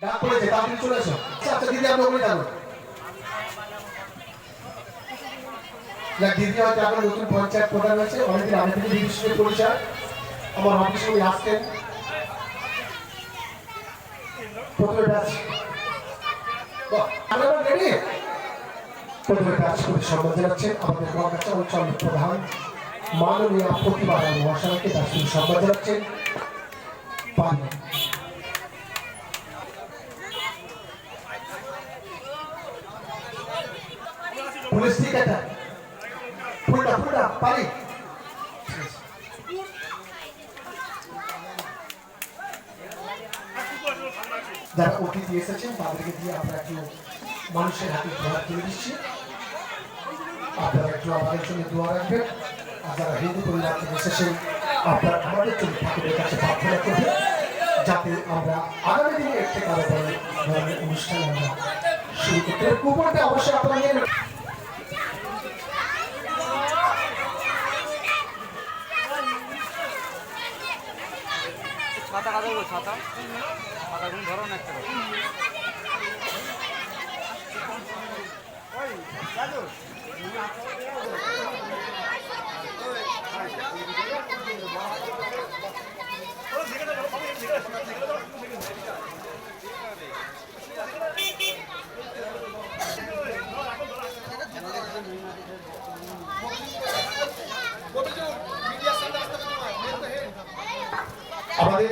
ডাক পড়েছে তাড়াতাড়ি চলে এসো। আচ্ছা দিদি আপনি ওখানে যাবেন। দিদি হয়তো এখন নতুন পঞ্চায়েত প্রধান হয়েছে, অনেকদিন আগে থেকে দিদির সঙ্গে পরিচয়, আমার অফিসে উনি আসতেন। প্রথমে ব্যাচ সম্মান জানাচ্ছেন আমাদের মহাকাশা অঞ্চল প্রধান মাননীয় প্রতিভা মহাশয়কে তার সঙ্গে সম্মান জানাচ্ছেন। পুলিশ ঠিক আছে ফুলটা পারি যারা অতিথি এসেছেন তাদেরকে দিয়ে আমরা একটু মানুষের হাতে দোয়া তুলে দিচ্ছি। আপনারা একটু আমাদের জন্য দোয়া রাখবেন। আর যারা হিন্দু পরিবার থেকে এসেছেন আপনারা আমাদের জন্য ঠাকুরের কাছে প্রার্থনা করবেন যাতে আমরা আগামী দিনে এর থেকে আরো বড় ধরনের অনুষ্ঠান আমরা শুরু করতে পারি। কুপনটা অবশ্যই আপনারা নিয়ে নেবেন। ছাতা কাদা ছাতা ছাতাগুলো ধরো না একটা আমাদের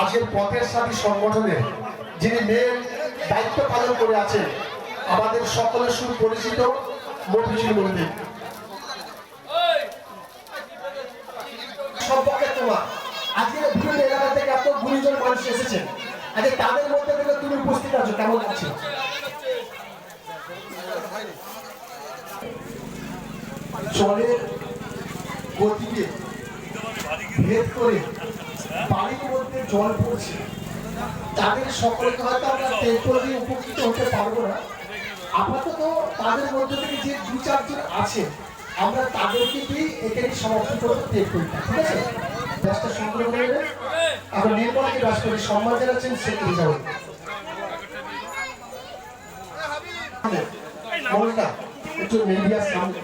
আজকের পথের সাথী সংগঠনের যিনি মেন দায়িত্ব পালন করে আছেন আমাদের সকলের সুপরিচিত মফিজুল মল্লিক সম্পর্কে তোমার আজকের বিভিন্ন এলাকা থেকে এত গুণীজন মানুষ এসেছেন, আজকে তাদের মধ্যে থেকে তুমি উপস্থিত আছো, কেমন লাগছে? জলের গতিকে ভেদ করে বাড়ির মধ্যে জল পড়ছে, তাদের সকলকে হয়তো আমরা টেম্পল দিয়ে উপকৃত হতে পারবো না। আপাতত তাদের মধ্যে থেকে যে দু চারজন আছে আমরা তাদেরকে দিয়ে এখানে সমাপ্তি করতে টেম্পলটা, ঠিক আছে? ব্যস্ত সংগ্রহ করে নেবেন। আমরা নির্মলকে রাষ্ট্রপতি সম্মান জানাচ্ছেন সেক্রেটারি যাবেন একটু মিডিয়ার সামনে